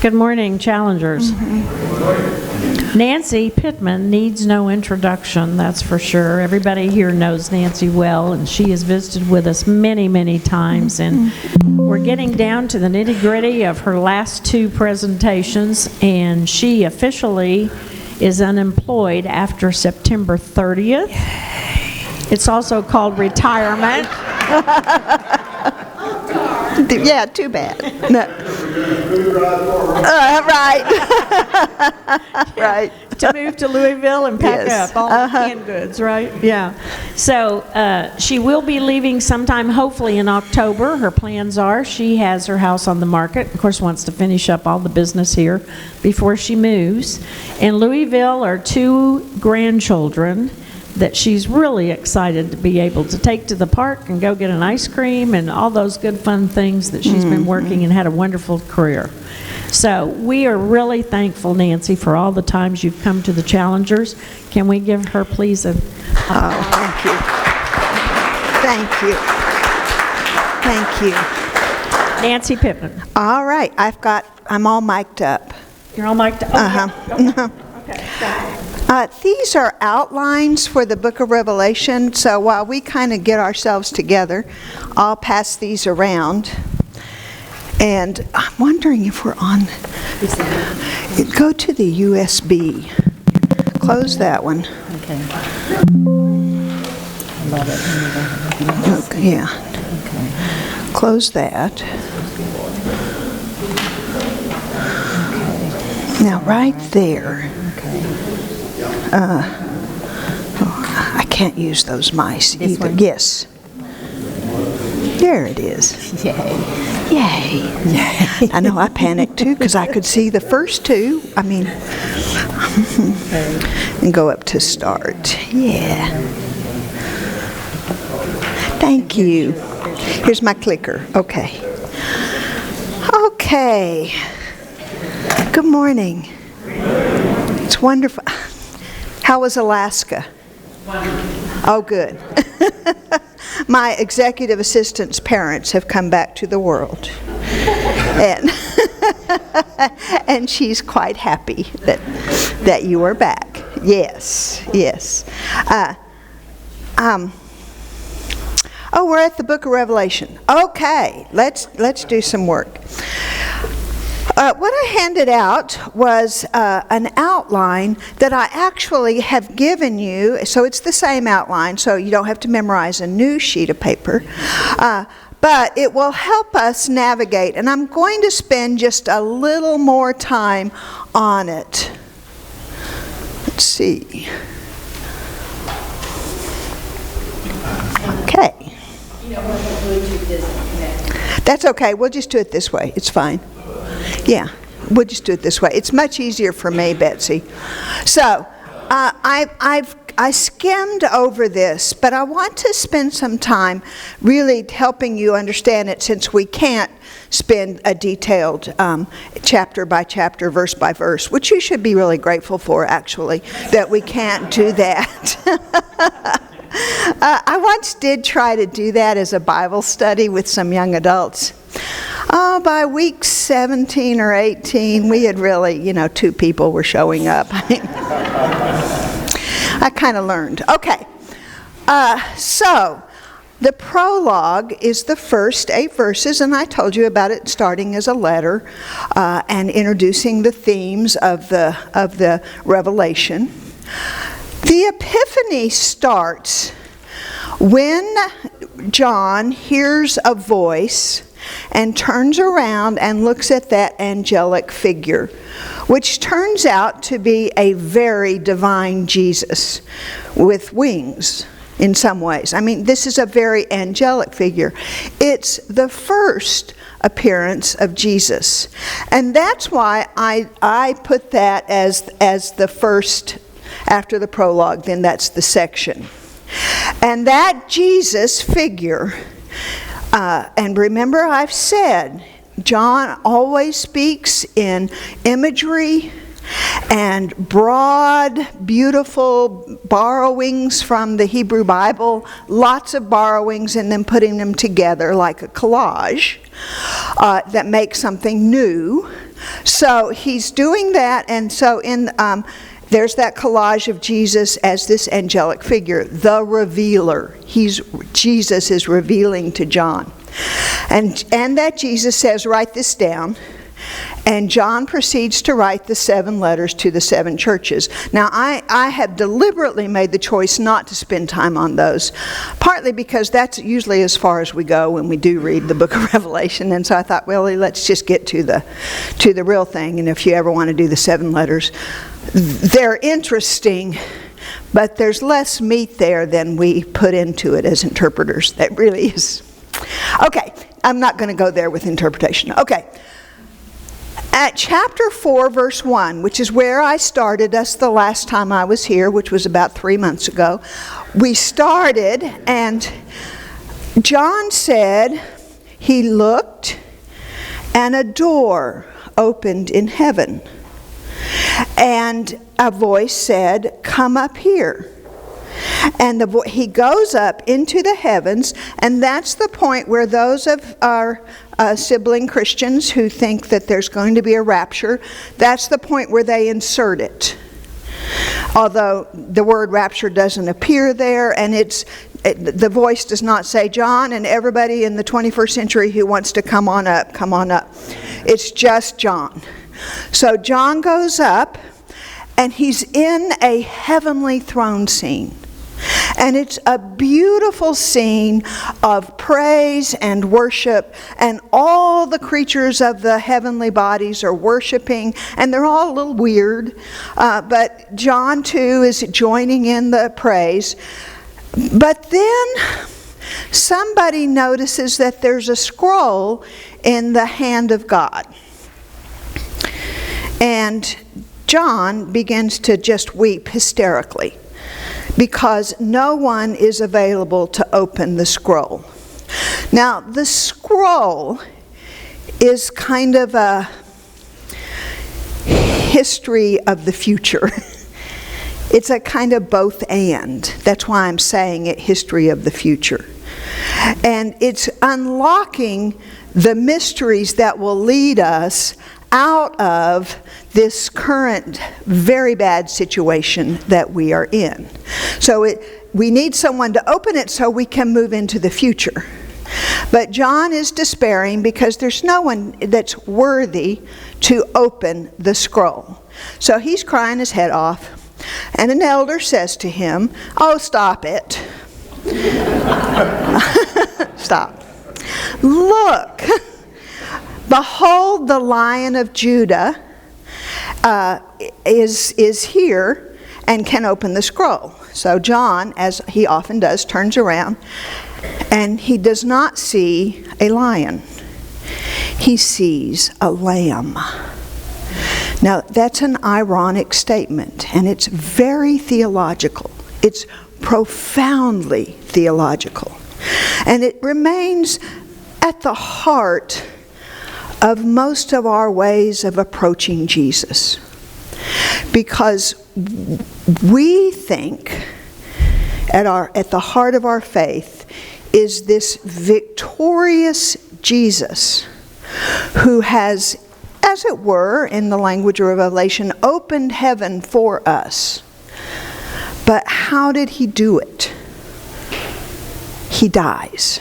Good morning, challengers. Nancy Pittman needs no introduction, that's for sure. Everybody here knows Nancy well, and she has visited with us many, many times. And we're getting down to the nitty-gritty of her last two presentations, and she officially is unemployed after September 30th. It's also called retirement. Yeah, too bad. No. Right. Right. To move to Louisville and pack Yes. up all the canned goods, right? Yeah. So she will be leaving sometime, hopefully in October. Her plans are she has her house on the market. Of course, wants to finish up all the business here before she moves. In Louisville are two grandchildren that she's really excited to be able to take to the park and go get an ice cream and all those good fun things that she's been working and had a wonderful career. So we are really thankful, Nancy, for all the times you've come to the Challengers. Can we give her, please, a... Oh, thank you. Thank you. Thank you. Nancy Pittman. All right, I'm all mic'd up. You're all mic'd up? Uh-huh. Okay. These are outlines for the book of Revelation, so while we kind of get ourselves together, I'll pass these around. And I'm wondering if we're on... Go to the USB. Close that one. Okay. Okay, yeah. Okay. Close that. Now, right there. I can't use those mice either. one? Yes. There it is. Yay. Yay. I know I panicked too because I could see the first two. I mean, and go up to start. Yeah. Thank you. Here's my clicker. Okay. Okay. Good morning. It's wonderful. How was Alaska? Wonderful. Oh, good. My executive assistant's parents have come back to the world. And, and she's quite happy that you are back. Yes, yes. Oh, we're at the book of Revelation. Okay, let's do some work. What I handed out was an outline that I actually have given you, so it's the same outline, so you don't have to memorize a new sheet of paper, but it will help us navigate, and I'm going to spend just a little more time on it. Let's see. Okay. You know what, the Bluetooth isn't connected. That's okay, we'll just do it this way, it's fine. Yeah, we'll just do it this way. It's much easier for me, Betsy. So, I skimmed over this, but I want to spend some time really helping you understand it since we can't spend a detailed chapter by chapter, verse by verse, which you should be really grateful for, actually, that we can't do that. I once did try to do that as a Bible study with some young adults. Oh, by week 17 or 18, we had really, two people were showing up. I kind of learned. Okay, so the prologue is the first 8 verses, and I told you about it starting as a letter and introducing the themes of the Revelation. The Epiphany starts when John hears a voice and turns around and looks at that angelic figure, which turns out to be a very divine Jesus with wings in some ways. I mean, this is a very angelic figure. It's the first appearance of Jesus. And that's why I put that as the first, after the prologue, then that's the section. And that Jesus figure, and remember I've said, John always speaks in imagery and broad, beautiful borrowings from the Hebrew Bible, lots of borrowings and then putting them together like a collage that makes something new. So he's doing that, and so there's that collage of Jesus as this angelic figure, the revealer. Jesus is revealing to John. And that Jesus says, write this down. And John proceeds to write the 7 letters to the 7 churches. Now, I have deliberately made the choice not to spend time on those, partly because that's usually as far as we go when we do read the book of Revelation. And so I thought, well, let's just get to the real thing. And if you ever want to do the 7 letters, they're interesting, but there's less meat there than we put into it as interpreters. That really is. Okay, I'm not going to go there with interpretation. Okay. At chapter 4, verse 1, which is where I started us the last time I was here, which was about 3 months ago, we started, and John said he looked, and a door opened in heaven. And a voice said, come up here. And he goes up into the heavens, and that's the point where those of our sibling Christians who think that there's going to be a rapture, that's the point where they insert it. Although the word rapture doesn't appear there, and the voice does not say, John and everybody in the 21st century who wants to come on up, come on up. It's just John. So John goes up, and he's in a heavenly throne scene. And it's a beautiful scene of praise and worship, and all the creatures of the heavenly bodies are worshiping, and they're all a little weird, but John too is joining in the praise. But then somebody notices that there's a scroll in the hand of God. And John begins to just weep hysterically, because no one is available to open the scroll. Now, the scroll is kind of a history of the future. It's a kind of both and. That's why I'm saying it, history of the future. And it's unlocking the mysteries that will lead us out of this current very bad situation that we are in. So we need someone to open it so we can move into the future. But John is despairing because there's no one that's worthy to open the scroll. So he's crying his head off, and an elder says to him, oh, stop it. Stop. Look. Behold, the Lion of Judah is here and can open the scroll. So John, as he often does, turns around, and he does not see a lion. He sees a lamb. Now, that's an ironic statement, and it's very theological. It's profoundly theological. And it remains at the heart of most of our ways of approaching Jesus. Because we think at the heart of our faith is this victorious Jesus who has, as it were, in the language of Revelation, opened heaven for us. But how did he do it? He dies.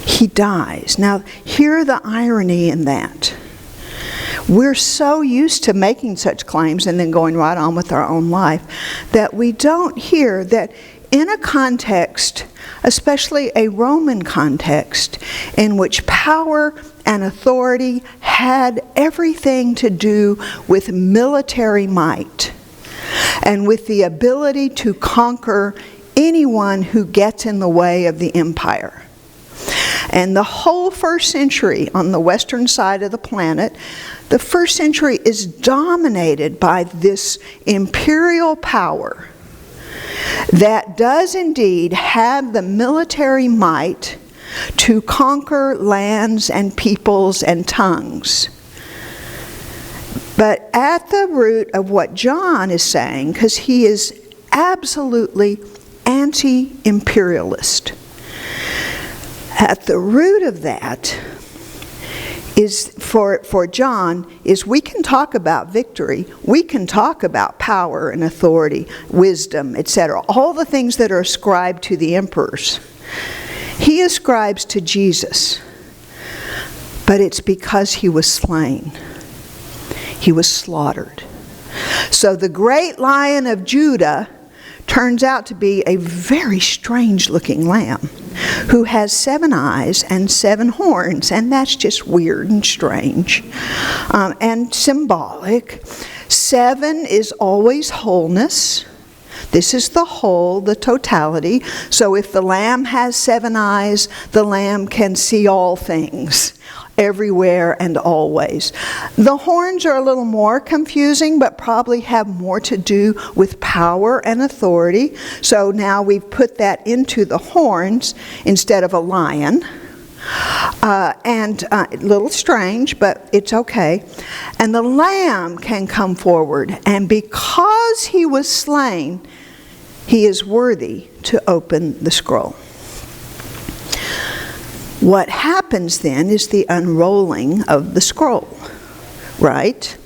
He dies. Now, hear the irony in that. We're so used to making such claims and then going right on with our own life that we don't hear that in a context, especially a Roman context, in which power and authority had everything to do with military might and with the ability to conquer anyone who gets in the way of the empire. And the whole first century on the western side of the planet, the first century is dominated by this imperial power that does indeed have the military might to conquer lands and peoples and tongues. But at the root of what John is saying, because he is absolutely anti-imperialist, at the root of that is for John is we can talk about victory, we can talk about power and authority, wisdom, etc. All the things that are ascribed to the emperors. He ascribes to Jesus, but it's because he was slain. He was slaughtered. So the great Lion of Judah turns out to be a very strange-looking lamb who has 7 eyes and 7 horns, and that's just weird and strange and symbolic. 7 is always wholeness. This is the whole, the totality. So if the lamb has 7 eyes, the lamb can see all things, everywhere and always. The horns are a little more confusing, but probably have more to do with power and authority. So now we've put that into the horns instead of a lion. A little strange, but it's okay. And the lamb can come forward, and because he was slain, he is worthy to open the scroll. What happens then is the unrolling of the scroll, right?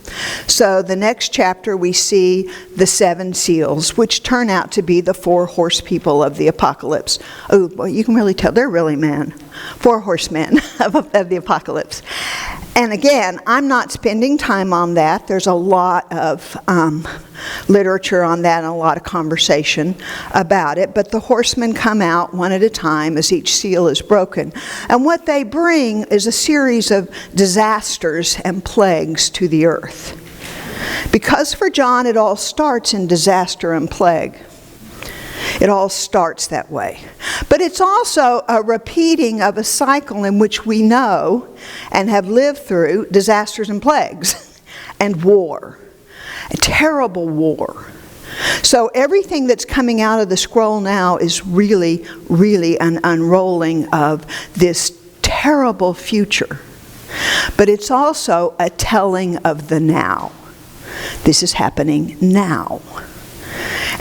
So the next chapter we see the 7 seals, which turn out to be the 4 horse people of the apocalypse. Oh, boy, you can really tell they're really men. 4 horsemen of the apocalypse. And again, I'm not spending time on that. There's a lot of literature on that and a lot of conversation about it. But the horsemen come out one at a time as each seal is broken. And what they bring is a series of disasters and plagues to the earth. Because for John, it all starts in disaster and plague. It all starts that way. But it's also a repeating of a cycle in which we know and have lived through disasters and plagues and war, a terrible war. So everything that's coming out of the scroll now is really, really an unrolling of this terrible future. But it's also a telling of the now. This is happening now.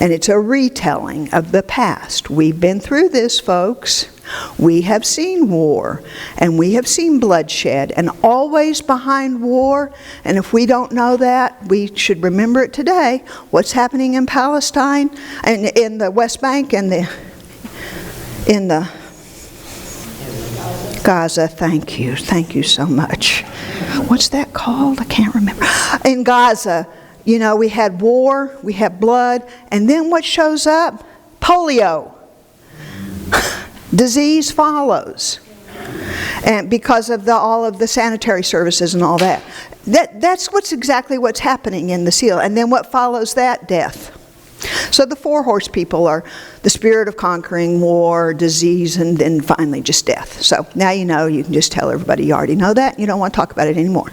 And it's a retelling of the past. We've been through this, folks. We have seen war, and we have seen bloodshed, and always behind war, and if we don't know that, we should remember it today, what's happening in Palestine, and in the West Bank, and in the Gaza. Thank you so much. What's that called? I can't remember. In Gaza, you know, we had war, we had blood, and then what shows up? Polio. Disease follows. And because of all of the sanitary services and all that. That's exactly what's happening in the seal. And then what follows that? Death. So the 4 horse people are the spirit of conquering war, disease, and then finally just death. So now you know, you can just tell everybody you already know that. You don't want to talk about it anymore.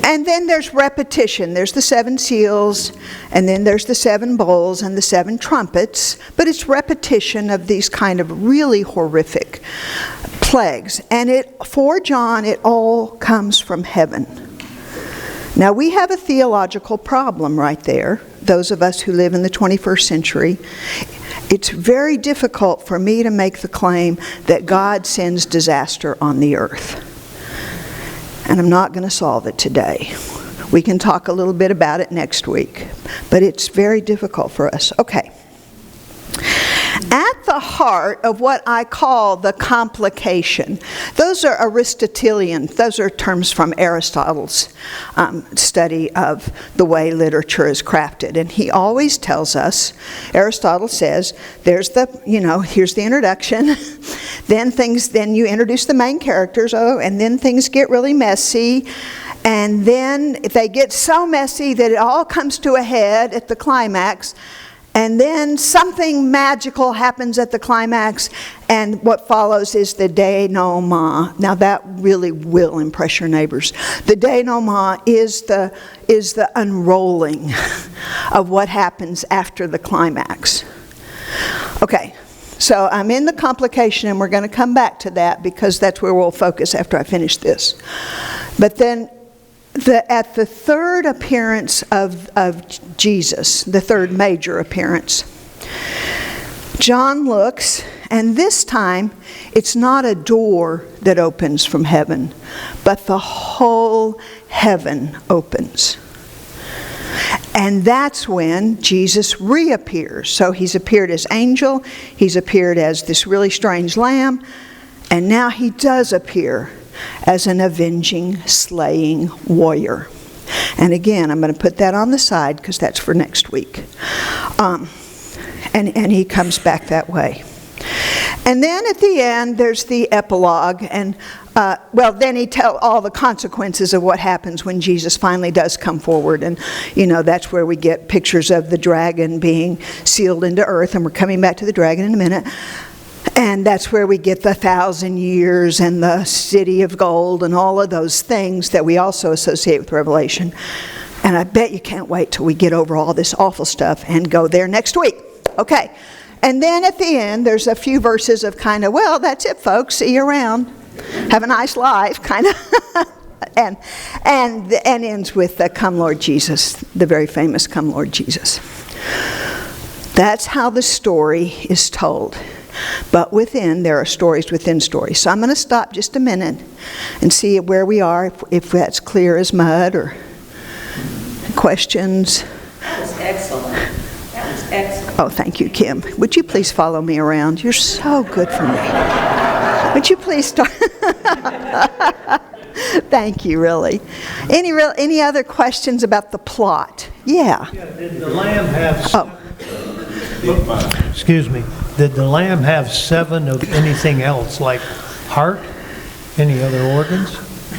And then there's repetition. There's the 7 seals, and then there's the 7 bowls and the 7 trumpets. But it's repetition of these kind of really horrific plagues. And for John, it all comes from heaven. Now, we have a theological problem right there, those of us who live in the 21st century. It's very difficult for me to make the claim that God sends disaster on the earth. And I'm not going to solve it today. We can talk a little bit about it next week. But it's very difficult for us. Okay. At the heart of what I call the complication, those are Aristotelian, those are terms from Aristotle's study of the way literature is crafted. And he always tells us, Aristotle says, there's here's the introduction, then you introduce the main characters, and then things get really messy. And then they get so messy that it all comes to a head at the climax. And then something magical happens at the climax, and what follows is the denouement. Now that really will impress your neighbors. The denouement is the unrolling of what happens after the climax. Okay, so I'm in the complication, and we're going to come back to that because that's where we'll focus after I finish this. But then at the third appearance of Jesus, the third major appearance, John looks And this time, it's not a door that opens from heaven, but the whole heaven opens. And that's when Jesus reappears. So he's appeared as angel, he's appeared as this really strange lamb, and now he does appear as an avenging, slaying warrior. And again, I'm going to put that on the side because that's for next week. And he comes back that way. And then at the end, there's the epilogue, and then he tells all the consequences of what happens when Jesus finally does come forward, and that's where we get pictures of the dragon being sealed into earth, and we're coming back to the dragon in a minute. And that's where we get the 1,000 years and the city of gold and all of those things that we also associate with Revelation. And I bet you can't wait till we get over all this awful stuff and go there next week. Okay. And then at the end, there's a few verses of kind of, well, that's it, folks. See you around. Have a nice life, kind of. and ends with the Come Lord Jesus, the very famous Come Lord Jesus. That's how the story is told. But within, there are stories within stories. So I'm going to stop just a minute and see where we are, if that's clear as mud, or questions. That was excellent. That was excellent. Oh, thank you, Kim. Would you please follow me around? You're so good for me. Would you please start? Thank you, really. Any other questions about the plot? Yeah. Did the lamb have... Excuse me. Did the lamb have 7 of anything else, like heart? Any other organs?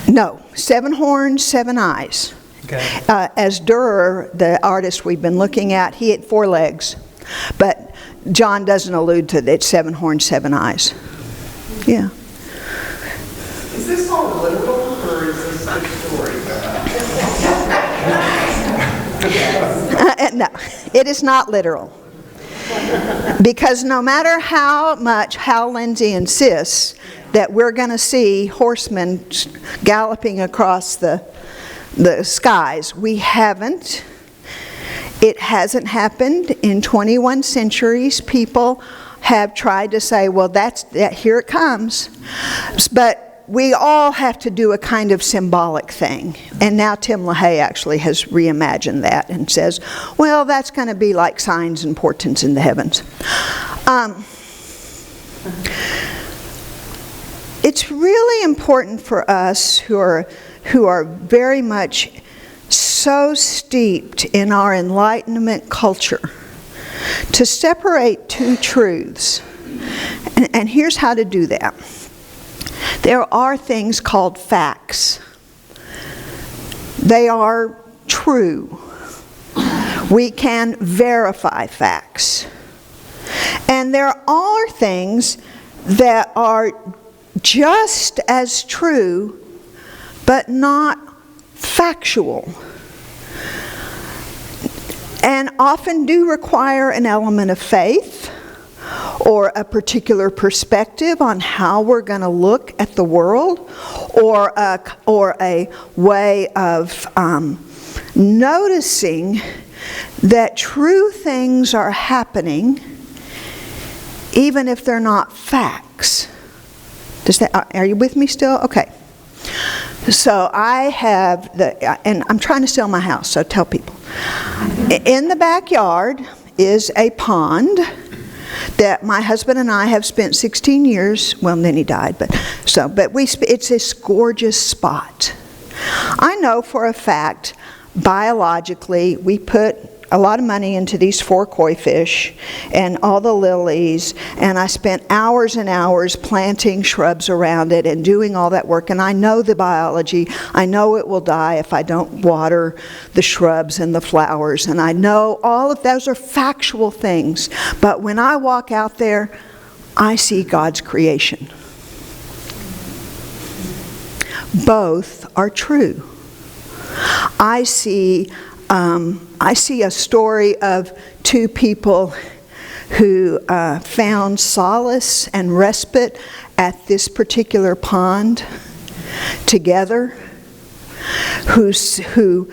No. 7 horns, 7 eyes. Okay. As Durer, the artist we've been looking at, he had 4 legs. But John doesn't allude to that 7 horns, 7 eyes. Yeah. Is this all literal, or is this a story? No, it is not literal. Because no matter how much Hal Lindsey insists that we're going to see horsemen galloping across the skies, we haven't. It hasn't happened in 21 centuries. People have tried to say, well, here it comes. But we all have to do a kind of symbolic thing. And now Tim LaHaye actually has reimagined that and says, well, that's going to be like signs and portents in the heavens. It's really important for us who are very much so steeped in our Enlightenment culture to separate 2 truths. And here's how to do that. There are things called facts. They are true. We can verify facts. And there are things that are just as true, but not factual. And often do require an element of faith, or a particular perspective on how we're going to look at the world, or a way of noticing that true things are happening, even if they're not facts. Are you with me still? Okay. So I have and I'm trying to sell my house, so tell people. In the backyard is a pond that my husband and I have spent 16 years, well, then he died, it's this gorgeous spot. I know for a fact, biologically, we put a lot of money into these 4 koi fish and all the lilies, and I spent hours and hours planting shrubs around it and doing all that work, and I know the biology. I know it will die if I don't water the shrubs and the flowers, and I know all of those are factual things. But when I walk out there, I see God's creation. Both are true. I see a story of 2 people who found solace and respite at this particular pond together, who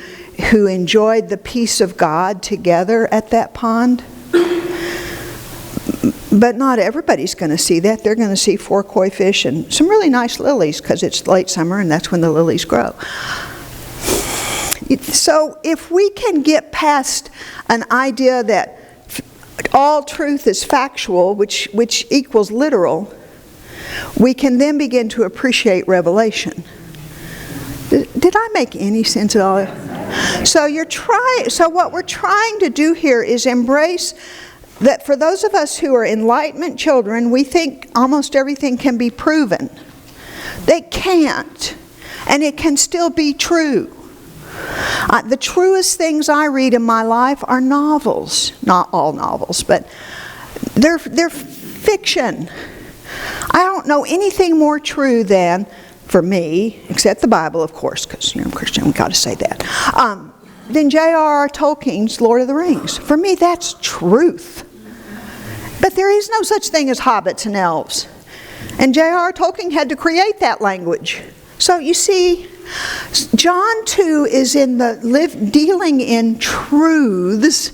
enjoyed the peace of God together at that pond. But not everybody's going to see that. They're going to see 4 koi fish and some really nice lilies because it's late summer and that's when the lilies grow. So if we can get past an idea that all truth is factual, which equals literal, we can then begin to appreciate revelation. Did I make any sense at all? So what we're trying to do here is embrace that for those of us who are Enlightenment children, we think almost everything can be proven. They can't, and it can still be true. The truest things I read in my life are novels. Not all novels, but they're fiction. I don't know anything more true than, for me, except the Bible, of course, because I'm Christian, we've got to say that, than J.R.R. Tolkien's Lord of the Rings. For me, that's truth. But there is no such thing as hobbits and elves. And J.R.R. Tolkien had to create that language. So you see, John 2 is dealing in truths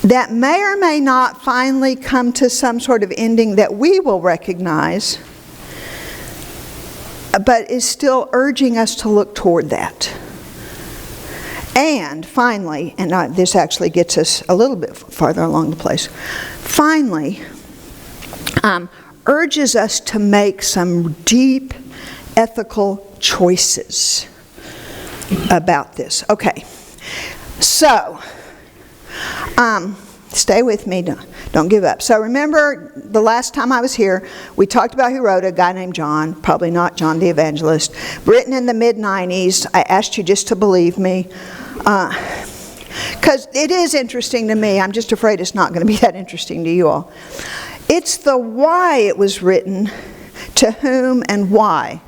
that may or may not finally come to some sort of ending that we will recognize, but is still urging us to look toward that. And finally, and this actually gets us a little bit farther along the place, finally urges us to make some deep ethical choices about this. Okay, so stay with me, don't give up. So remember the last time I was here, we talked about who wrote it, a guy named John, probably not John the Evangelist, written in the mid-90s. I asked you just to believe me, because it is interesting to me. I'm just afraid it's not going to be that interesting to you all. It's the why it was written, to whom and why,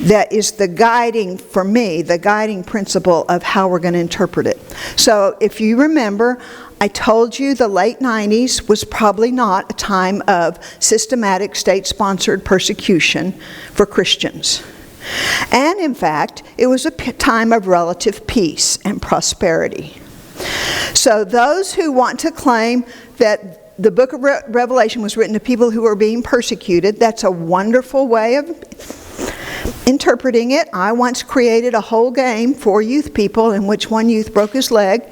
that is the guiding, for me, the guiding principle of how we're going to interpret it. So if you remember, I told you the late 90s was probably not a time of systematic state-sponsored persecution for Christians. And in fact, it was a time of relative peace and prosperity. So those who want to claim that the book of Revelation was written to people who were being persecuted, that's a wonderful way of interpreting it. I once created a whole game for youth people in which one youth broke his leg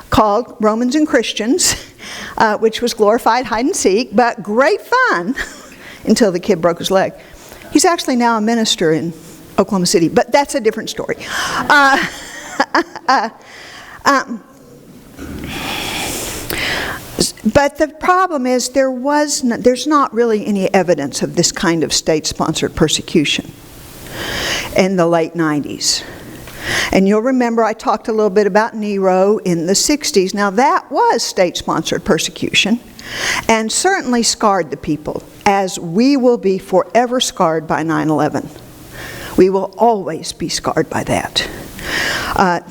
called Romans and Christians, which was glorified hide and seek, but great fun until the kid broke his leg. He's actually now a minister in Oklahoma City, but that's a different story. But the problem is there's not really any evidence of this kind of state-sponsored persecution in the late 90s. And you'll remember I talked a little bit about Nero in the 60s. Now that was state-sponsored persecution and certainly scarred the people, as we will be forever scarred by 9/11. We will always be scarred by that.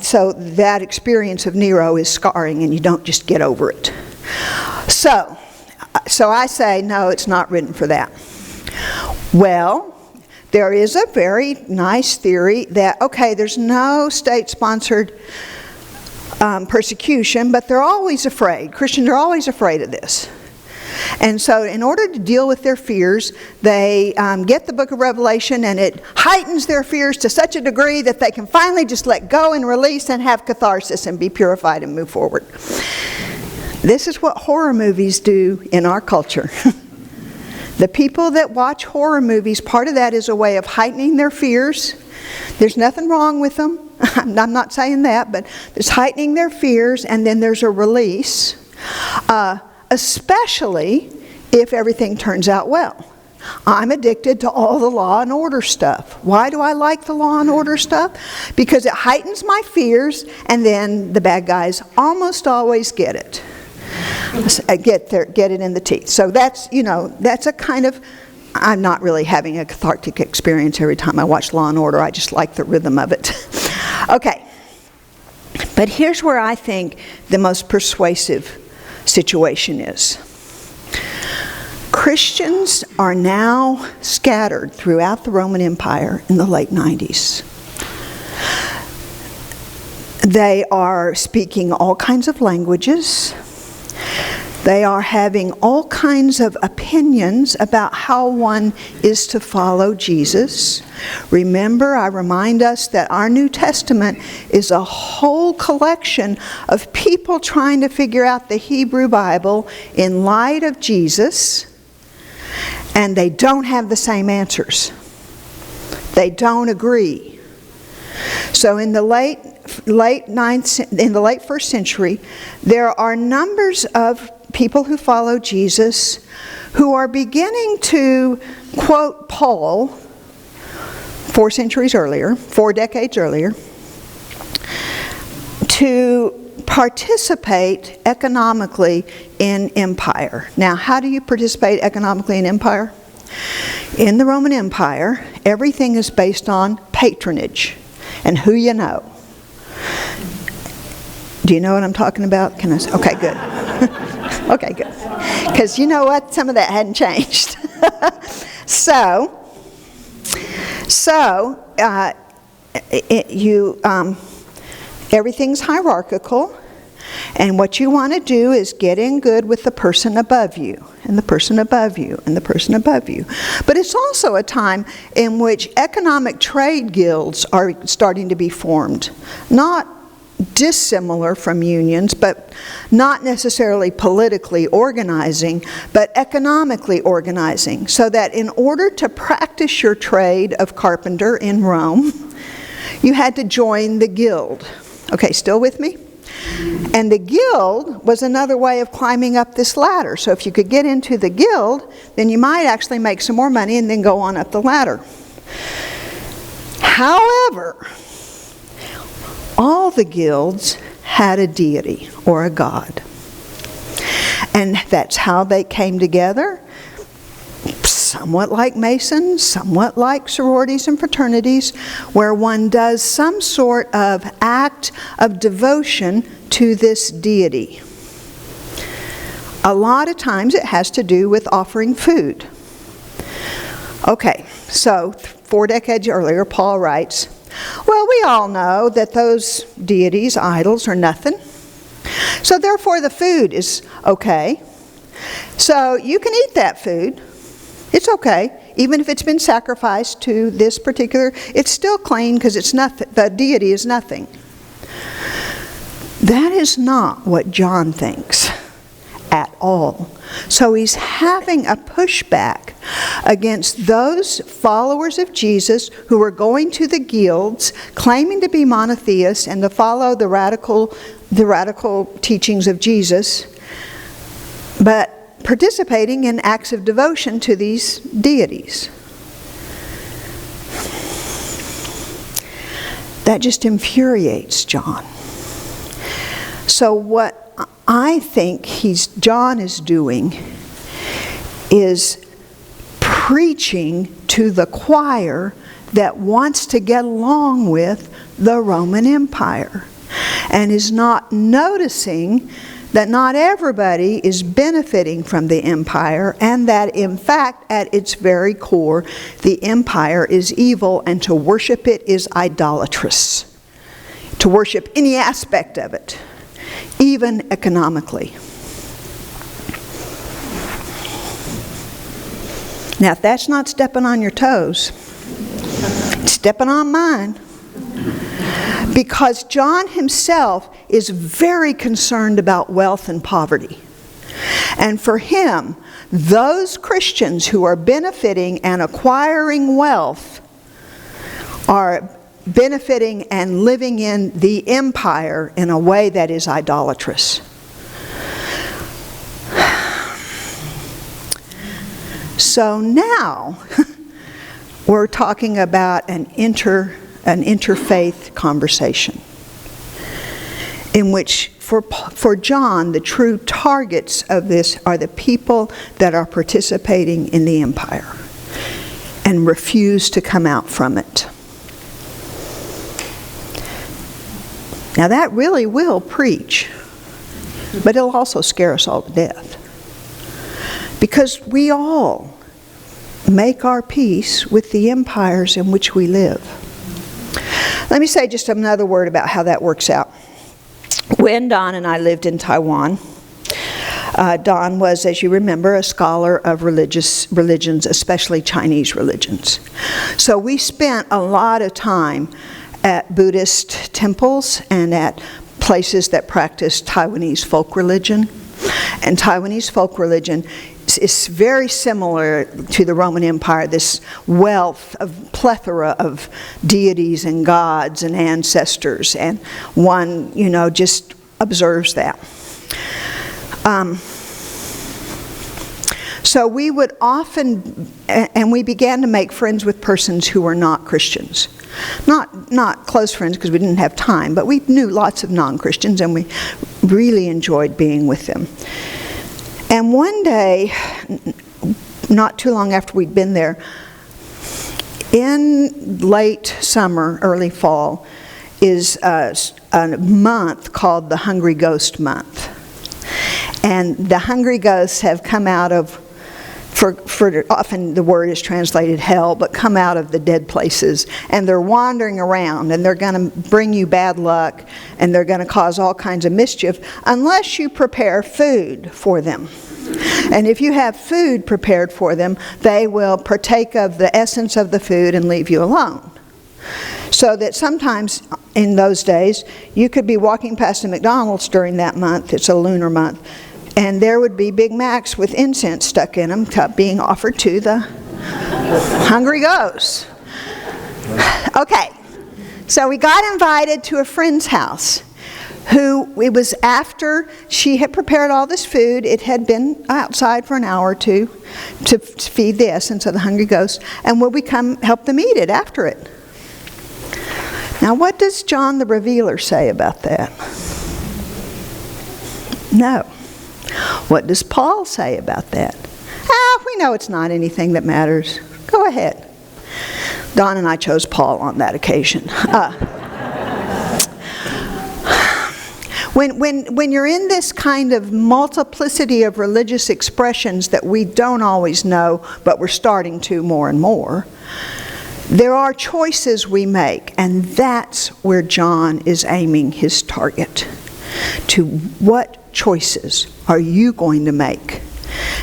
So that experience of Nero is scarring, and you don't just get over it. So I say, no, it's not written for that. Well, there is a very nice theory that, okay, there's no state-sponsored persecution, but they're always afraid. Christians are always afraid of this. And so in order to deal with their fears, they get the book of Revelation, and it heightens their fears to such a degree that they can finally just let go and release and have catharsis and be purified and move forward. This is what horror movies do in our culture. The people that watch horror movies, part of that is a way of heightening their fears. There's nothing wrong with them. I'm not saying that, but there's heightening their fears, and then there's a release, especially if everything turns out well. I'm addicted to all the law and order stuff. Why do I like the law and order stuff? Because it heightens my fears, and then the bad guys almost always get it. Get it in the teeth. So that's a kind of, I'm not really having a cathartic experience every time I watch Law and Order. I just like the rhythm of it. Okay. But here's where I think the most persuasive situation is. Christians are now scattered throughout the Roman Empire in the late 90s. They are speaking all kinds of languages. They are having all kinds of opinions about how one is to follow Jesus. Remember, I remind us that our New Testament is a whole collection of people trying to figure out the Hebrew Bible in light of Jesus, and they don't have the same answers. They don't agree. So in the late first century, there are numbers of people who follow Jesus who are beginning to quote Paul 4 decades earlier, to participate economically in empire. Now, how do you participate economically in empire? In the Roman Empire, everything is based on patronage and who you know. Do you know what I'm talking about? Can I say? Okay, good. Okay, good. Because you know what? Some of that hadn't changed. Everything's hierarchical, and what you want to do is get in good with the person above you, and the person above you, and the person above you. But it's also a time in which economic trade guilds are starting to be formed. Not dissimilar from unions, but not necessarily politically organizing, but economically organizing, so that in order to practice your trade of carpenter in Rome, you had to join the guild. Okay, still with me? And the guild was another way of climbing up this ladder. So if you could get into the guild, then you might actually make some more money and then go on up the ladder. However, all the guilds had a deity or a god. And that's how they came together. Somewhat like Masons, somewhat like sororities and fraternities, where one does some sort of act of devotion to this deity. A lot of times it has to do with offering food. Okay, so 4 decades earlier, Paul writes, well, we all know that those deities, idols, are nothing. So therefore the food is okay. So you can eat that food. It's okay. Even if it's been sacrificed to this particular, it's still clean because it's nothing. The deity is nothing. That is not what John thinks at all. So he's having a pushback against those followers of Jesus who are going to the guilds, claiming to be monotheists and to follow the radical teachings of Jesus, but participating in acts of devotion to these deities. That just infuriates John. So what I think John is doing is preaching to the choir that wants to get along with the Roman Empire and is not noticing that not everybody is benefiting from the empire, and that in fact at its very core the empire is evil, and to worship it is idolatrous. To worship any aspect of it, even economically. Now if that's not stepping on your toes, it's stepping on mine. Because John himself is very concerned about wealth and poverty. And for him, those Christians who are benefiting and acquiring wealth are benefiting and living in the empire in a way that is idolatrous. So now we're talking about an interfaith conversation in which for John the true targets of this are the people that are participating in the empire and refuse to come out from it. Now that really will preach, but it'll also scare us all to death, because we all make our peace with the empires in which we live. Let me say just another word about how that works out. When Don and I lived in Taiwan, Don was, as you remember, a scholar of religions, especially Chinese religions. So we spent a lot of time at Buddhist temples and at places that practice Taiwanese folk religion. And Taiwanese folk religion is very similar to the Roman Empire, this wealth of plethora of deities and gods and ancestors, and one, just observes that. So we would often, and we began to make friends with persons who were not Christians. Not close friends because we didn't have time, but we knew lots of non-Christians and we really enjoyed being with them. And one day, not too long after we'd been there, in late summer, early fall, is a month called the Hungry Ghost Month. And the hungry ghosts have come out of, for often the word is translated hell, but come out of the dead places, and they're wandering around, and they're going to bring you bad luck, and they're going to cause all kinds of mischief unless you prepare food for them. And if you have food prepared for them, they will partake of the essence of the food and leave you alone. So that sometimes in those days, you could be walking past a McDonald's during that month, it's a lunar month, and there would be Big Macs with incense stuck in them being offered to the hungry ghosts. Okay, so we got invited to a friend's house it was after she had prepared all this food. It had been outside for an hour or two to feed the essence of the hungry ghosts, and would we come help them eat it after it? Now, what does John the Revealer say about that? No. What does Paul say about that? We know it's not anything that matters. Go ahead. Don and I chose Paul on that occasion. When you're in this kind of multiplicity of religious expressions that we don't always know, but we're starting to more and more, there are choices we make, and that's where John is aiming his target. To what choices are you going to make?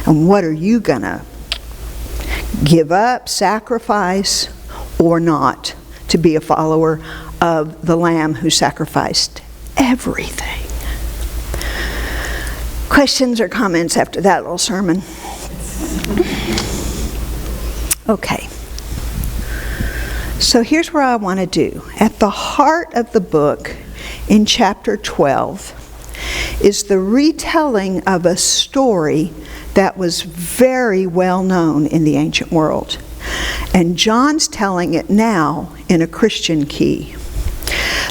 And what are you going to give up, sacrifice, or not to be a follower of the Lamb who sacrificed everything? Questions or comments after that little sermon? Okay. So here's where I want to do. At the heart of the book, in chapter 12, is the retelling of a story that was very well known in the ancient world. And John's telling it now in a Christian key.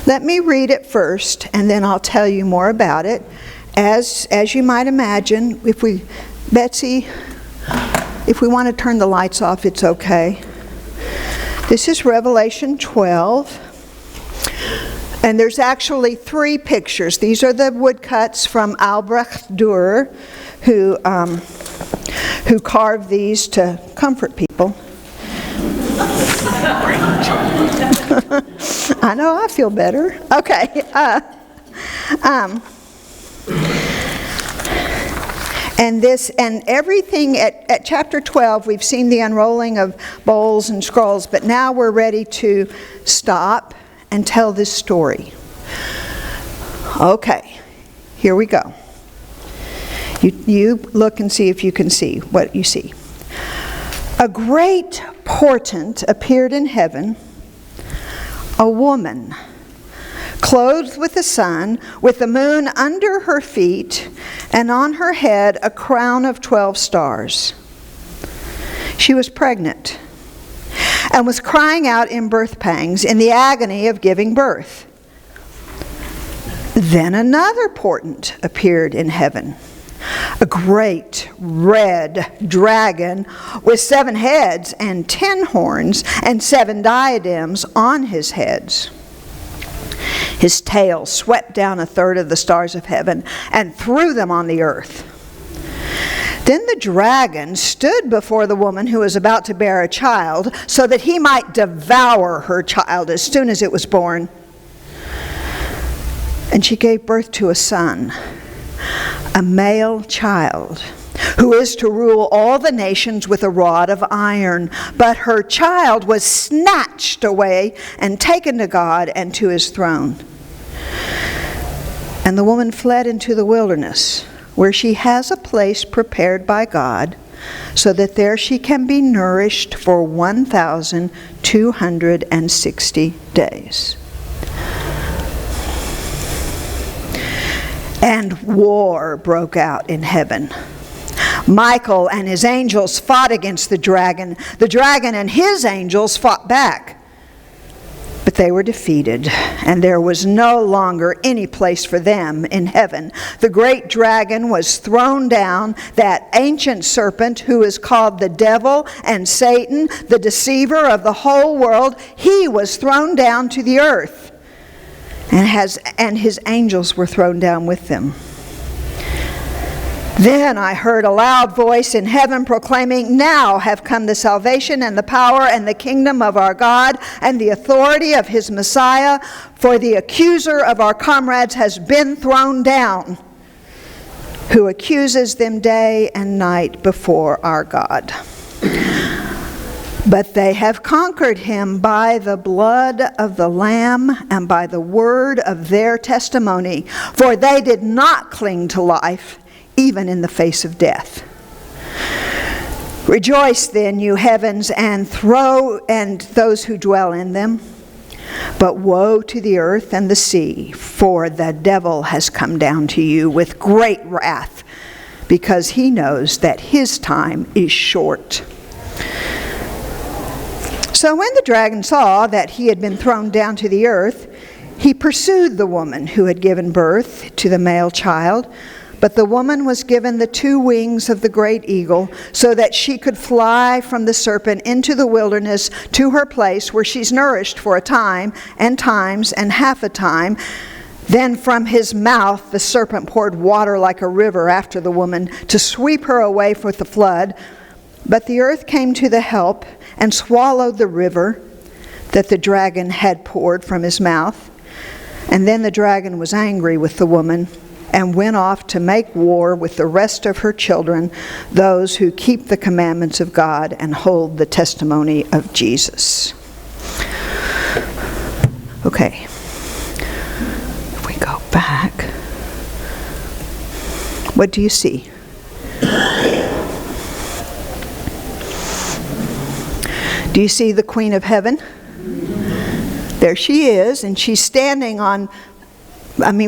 Let me read it first, and then I'll tell you more about it. As you might imagine, Betsy, if we want to turn the lights off, it's okay. This is Revelation 12. And there's actually 3 pictures. These are the woodcuts from Albrecht Dürer, who carved these to comfort people. I know, I feel better. Okay. And everything at chapter 12, we've seen the unrolling of bowls and scrolls, but now we're ready to stop and tell this story. Okay, here we go. You look and see if you can see what you see. A great portent appeared in heaven, a woman clothed with the sun, with the moon under her feet, and on her head a crown of 12 stars. She was pregnant and was crying out in birth pangs, in the agony of giving birth. Then another portent appeared in heaven, a great red dragon with 7 heads and 10 horns and 7 diadems on his heads. His tail swept down 1/3 of the stars of heaven and threw them on the earth. Then the dragon stood before the woman who was about to bear a child, so that he might devour her child as soon as it was born. And she gave birth to a son, a male child, who is to rule all the nations with a rod of iron. But her child was snatched away and taken to God and to his throne. And the woman fled into the wilderness, where she has a place prepared by God, so that there she can be nourished for 1,260 days. And war broke out in heaven. Michael and his angels fought against the dragon. The dragon and his angels fought back. But they were defeated, and there was no longer any place for them in heaven. The great dragon was thrown down, that ancient serpent who is called the devil and Satan, the deceiver of the whole world. He was thrown down to the earth, and his angels were thrown down with them. Then I heard a loud voice in heaven proclaiming, "Now have come the salvation and the power and the kingdom of our God and the authority of his Messiah, for the accuser of our comrades has been thrown down, who accuses them day and night before our God. But they have conquered him by the blood of the Lamb and by the word of their testimony, for they did not cling to life, even in the face of death. Rejoice then, you heavens, and those who dwell in them. But woe to the earth and the sea, for the devil has come down to you with great wrath, because he knows that his time is short." So when the dragon saw that he had been thrown down to the earth, he pursued the woman who had given birth to the male child. But the woman was given the 2 wings of the great eagle, so that she could fly from the serpent into the wilderness to her place, where she's nourished for a time, and times, and half a time. Then from his mouth the serpent poured water like a river after the woman, to sweep her away with the flood. But the earth came to the help, and swallowed the river that the dragon had poured from his mouth. And then the dragon was angry with the woman, and went off to make war with the rest of her children, those who keep the commandments of God and hold the testimony of Jesus. Okay. If we go back, what do you see? Do you see the Queen of Heaven? There she is, and she's standing on,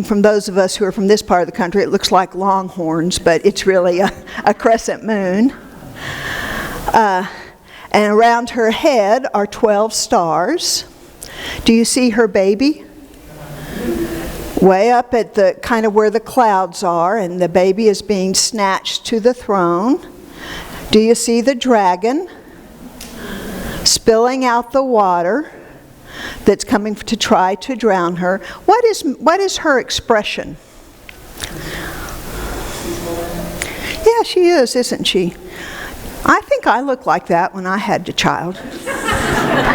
from those of us who are from this part of the country, it looks like longhorns, but it's really a crescent moon. And around her head are 12 stars. Do you see her baby? Way up at the kind of where the clouds are, and the baby is being snatched to the throne. Do you see the dragon spilling out the water that's coming to try to drown her? What is her expression? Yeah, she is, isn't she? I think I looked like that when I had a child.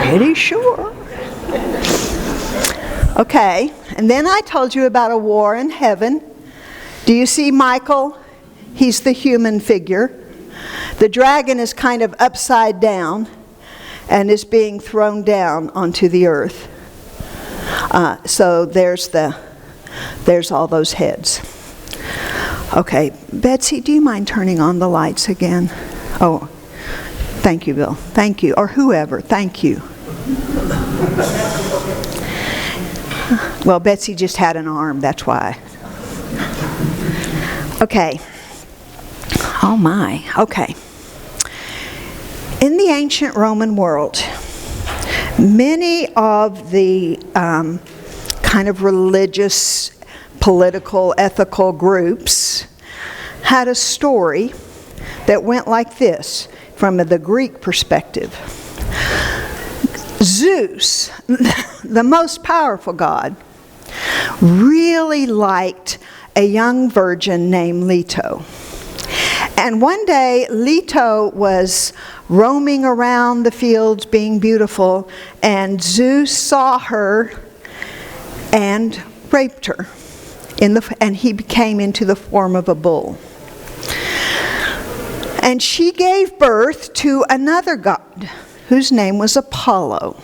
Pretty sure. Okay, and then I told you about a war in heaven. Do you see Michael? He's the human figure. The dragon is kind of upside down and is being thrown down onto the earth. So there's all those heads. Okay, Betsy, do you mind turning on the lights again? Oh, thank you, Bill. Thank you. Or whoever, thank you. Well, Betsy just had an arm, that's why. Okay. Oh my, okay. In the ancient Roman world, many of the kind of religious, political, ethical groups had a story that went like this from the Greek perspective. Zeus, the most powerful god, really liked a young virgin named Leto. And one day, Leto was roaming around the fields being beautiful, and Zeus saw her and raped her and he came into the form of a bull. And she gave birth to another god, whose name was Apollo.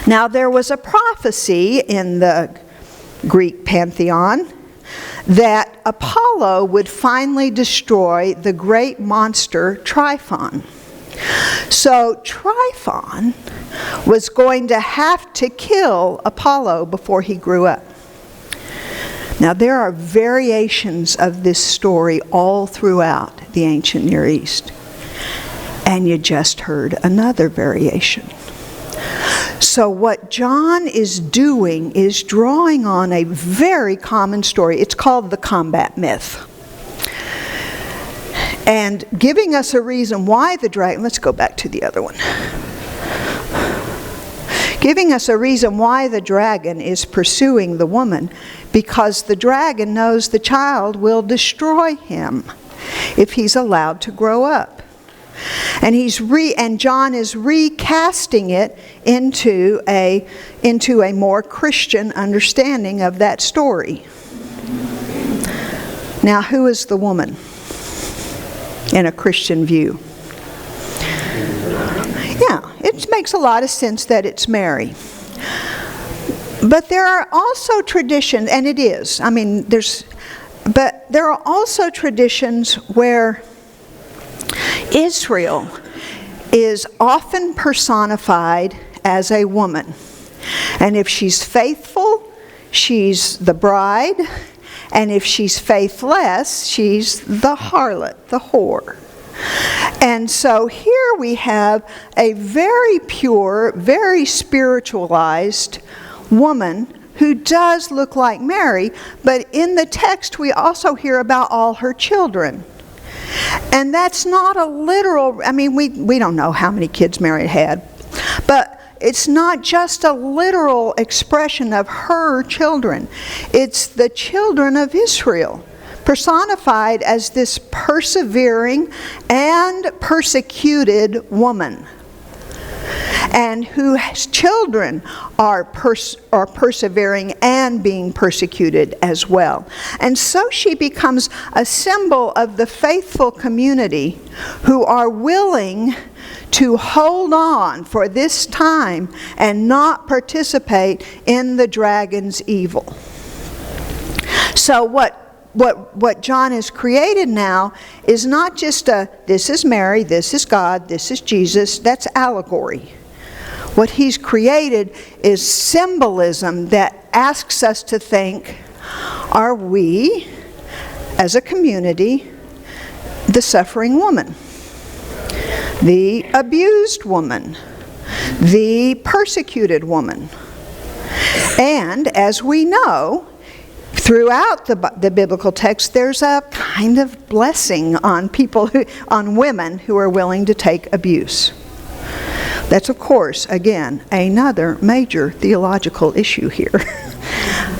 Now there was a prophecy in the Greek pantheon that Apollo would finally destroy the great monster Typhon. So Typhon was going to have to kill Apollo before he grew up. Now there are variations of this story all throughout the ancient Near East. And you just heard another variation. So what John is doing is drawing on a very common story. It's called the combat myth. And giving us a reason why the dragon, let's go back to the other one. Giving us a reason why the dragon is pursuing the woman, because the dragon knows the child will destroy him if he's allowed to grow up. And John is recasting it into a more Christian understanding of that story. Now, who is the woman in a Christian view? Yeah, it makes a lot of sense that it's Mary. But there are also traditions, and it is. But there are also traditions where Israel is often personified as a woman. And if she's faithful, she's the bride. And if she's faithless, she's the harlot, the whore. And so here we have a very pure, very spiritualized woman who does look like Mary, but in the text we also hear about all her children. And that's not a literal, we don't know how many kids Mary had, but it's not just a literal expression of her children. It's the children of Israel, personified as this persevering and persecuted woman, and whose children are persevering and being persecuted as well. And so she becomes a symbol of the faithful community who are willing to hold on for this time and not participate in the dragon's evil. So what John has created now is not just this is Mary, this is God, this is Jesus. That's allegory. What he's created is symbolism that asks us to think, are we, as a community, the suffering woman, the abused woman, the persecuted woman? And as we know, throughout the biblical text, there's a kind of blessing on on women who are willing to take abuse. That's, of course, again, another major theological issue here.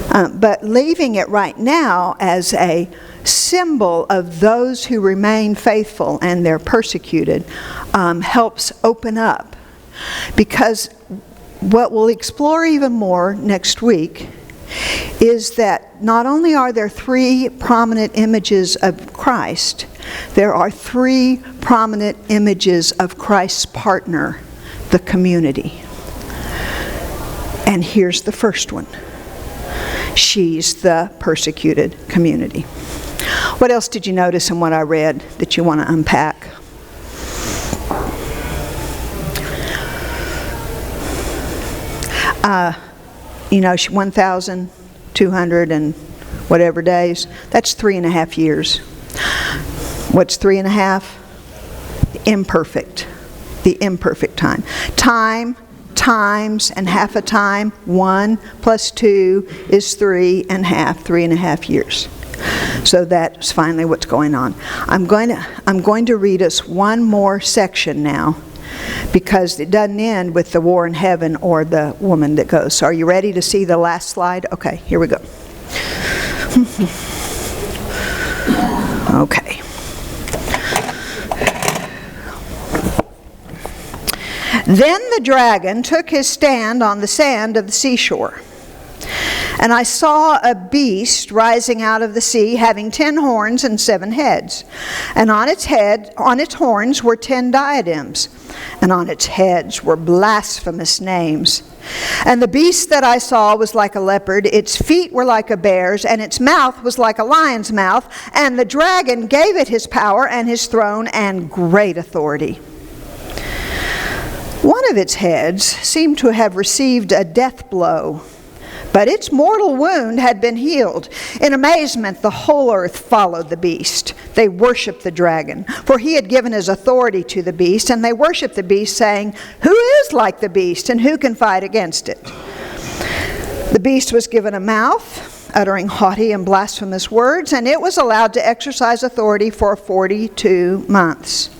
But leaving it right now as a symbol of those who remain faithful and they're persecuted helps open up. Because what we'll explore even more next week is that not only are there three prominent images of Christ, there are three prominent images of Christ's partner, the community. And here's the first one. She's the persecuted community. What else did you notice in what I read that you want to unpack? You know, 1,200 and whatever days, that's 3.5 years. What's 3.5? Imperfect. The imperfect time. Time, times, and half a time. 1 + 2 is 3.5 years. So that's finally what's going on. I'm going to read us one more section now, because it doesn't end with the war in heaven or the woman that goes. So are you ready to see the last slide? Okay, here we go. Okay. Then the dragon took his stand on the sand of the seashore. And I saw a beast rising out of the sea, having 10 horns and 7 heads. And on its horns were 10 diadems, and on its heads were blasphemous names. And the beast that I saw was like a leopard, its feet were like a bear's, and its mouth was like a lion's mouth. And the dragon gave it his power and his throne and great authority. One of its heads seemed to have received a death blow, but its mortal wound had been healed. In amazement, the whole earth followed the beast. They worshiped the dragon, for he had given his authority to the beast, and they worshiped the beast, saying, "Who is like the beast, and who can fight against it?" The beast was given a mouth, uttering haughty and blasphemous words, and it was allowed to exercise authority for 42 months.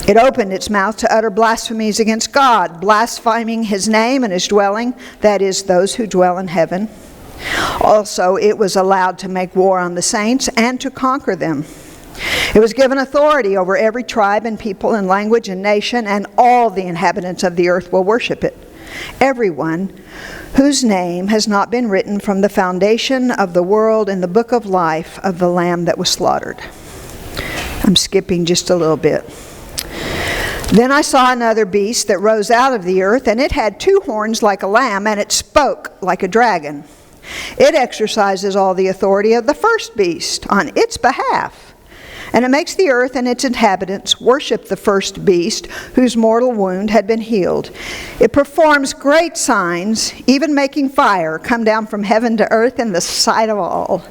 It opened its mouth to utter blasphemies against God, blaspheming his name and his dwelling, that is, those who dwell in heaven. Also, it was allowed to make war on the saints and to conquer them. It was given authority over every tribe and people and language and nation, and all the inhabitants of the earth will worship it. Everyone whose name has not been written from the foundation of the world in the book of life of the Lamb that was slaughtered. I'm skipping just a little bit. Then I saw another beast that rose out of the earth, and it had 2 horns like a lamb, and it spoke like a dragon. It exercises all the authority of the first beast on its behalf. And it makes the earth and its inhabitants worship the first beast whose mortal wound had been healed. It performs great signs, even making fire come down from heaven to earth in the sight of all.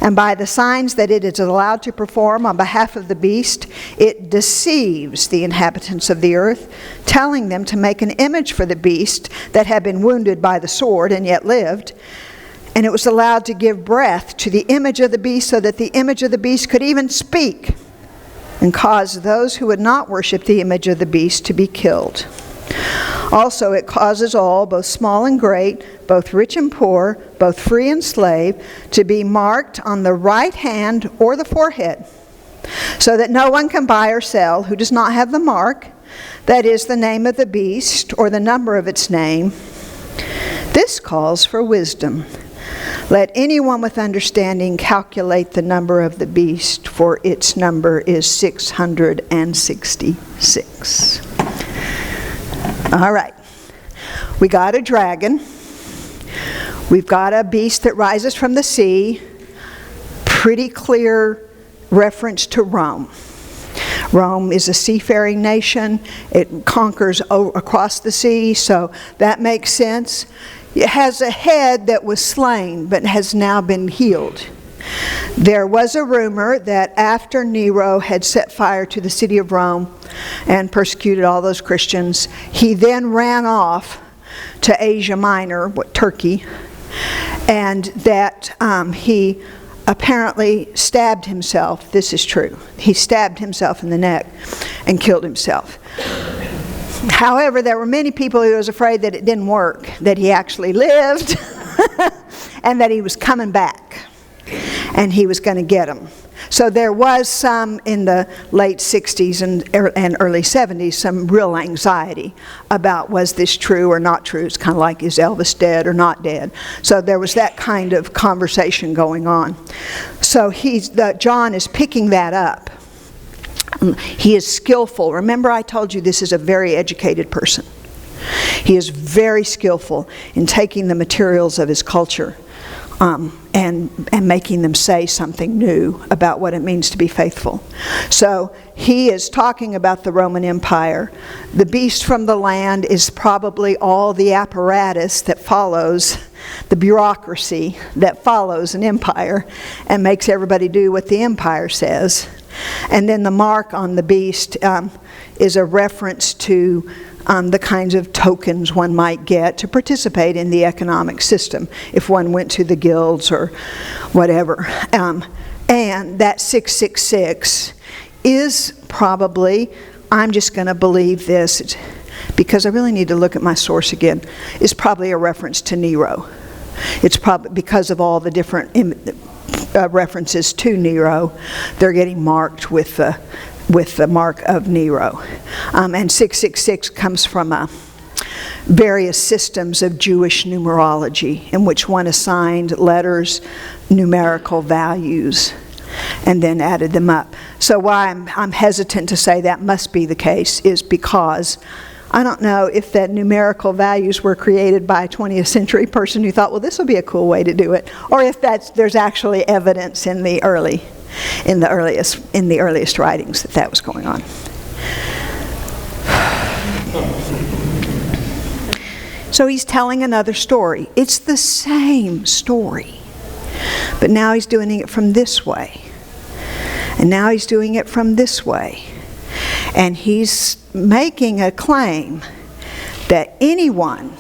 And by the signs that it is allowed to perform on behalf of the beast, it deceives the inhabitants of the earth, telling them to make an image for the beast that had been wounded by the sword and yet lived. And it was allowed to give breath to the image of the beast, so that the image of the beast could even speak, and cause those who would not worship the image of the beast to be killed. Also, it causes all, both small and great, both rich and poor, both free and slave, to be marked on the right hand or the forehead, so that no one can buy or sell who does not have the mark, that is, the name of the beast or the number of its name. This calls for wisdom. Let anyone with understanding calculate the number of the beast, for its number is 666. All right. We got a dragon. We've got a beast that rises from the sea. Pretty clear reference to Rome. Rome is a seafaring nation. It conquers across the sea, so that makes sense. It has a head that was slain but has now been healed. There was a rumor that after Nero had set fire to the city of Rome and persecuted all those Christians, he then ran off to Asia Minor, Turkey, and that he apparently stabbed himself. This is true. He stabbed himself in the neck and killed himself. However, there were many people who was afraid that it didn't work, that he actually lived, and that he was coming back, and he was going to get them. So there was some in the late 60s and early 70s, some real anxiety about was this true or not true. It's kind of like, is Elvis dead or not dead? So there was that kind of conversation going on. So John is picking that up. He is skillful. Remember, I told you this is a very educated person. He is very skillful in taking the materials of his culture and making them say something new about what it means to be faithful. So he is talking about the Roman Empire. The beast from the land is probably all the apparatus that follows, the bureaucracy that follows an empire and makes everybody do what the empire says. And then the mark on the beast is a reference to the kinds of tokens one might get to participate in the economic system if one went to the guilds or whatever. And that 666 is probably, I'm just going to believe this because I really need to look at my source again, is probably a reference to Nero. It's probably because of all the different references to Nero, they're getting marked with the mark of Nero. And 666 comes from various systems of Jewish numerology in which one assigned letters numerical values and then added them up. So why I'm hesitant to say that must be the case is because I don't know if that numerical values were created by a 20th century person who thought, well, this will be a cool way to do it, or if there's actually evidence in the earliest writings that was going on. So he's telling another story. It's the same story, but now he's doing it from this way. And now he's doing it from this way. And he's making a claim that anyone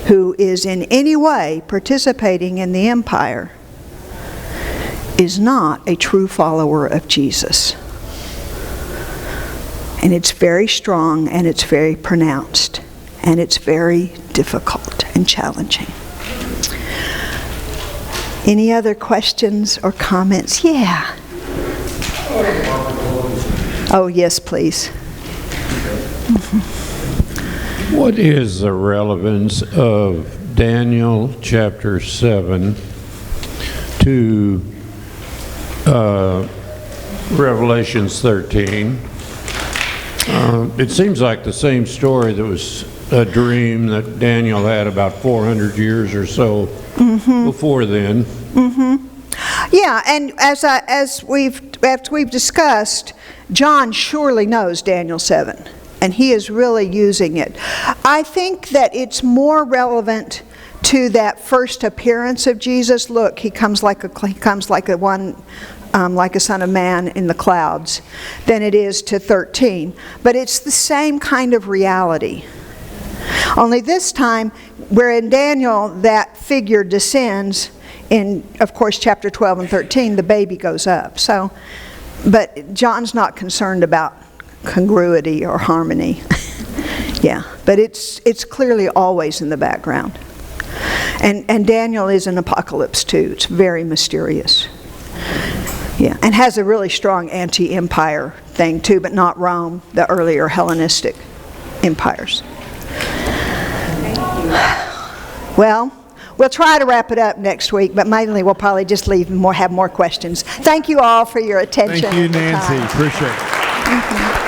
who is in any way participating in the empire is not a true follower of Jesus. And it's very strong, and it's very pronounced, and it's very difficult and challenging. Any other questions or comments? Yeah. Oh, yes, please. What is the relevance of Daniel chapter 7 to Revelations 13? It seems like the same story that was a dream that Daniel had about 400 years or so before then. Yeah, and as we've discussed, John surely knows Daniel 7, and he is really using it. I think that it's more relevant to that first appearance of Jesus. Look, he comes like a son of man in the clouds, than it is to 13. But it's the same kind of reality. Only this time, where in Daniel that figure descends, in, of course, chapter 12 and 13, the baby goes up. So, but John's not concerned about congruity or harmony. Yeah, but it's clearly always in the background. And Daniel is an apocalypse too. It's very mysterious. Yeah, and has a really strong anti-empire thing too, but not Rome, the earlier Hellenistic empires. Well, we'll try to wrap it up next week, but mainly we'll probably just leave and have more questions. Thank you all for your attention. Thank you, Nancy. Appreciate it.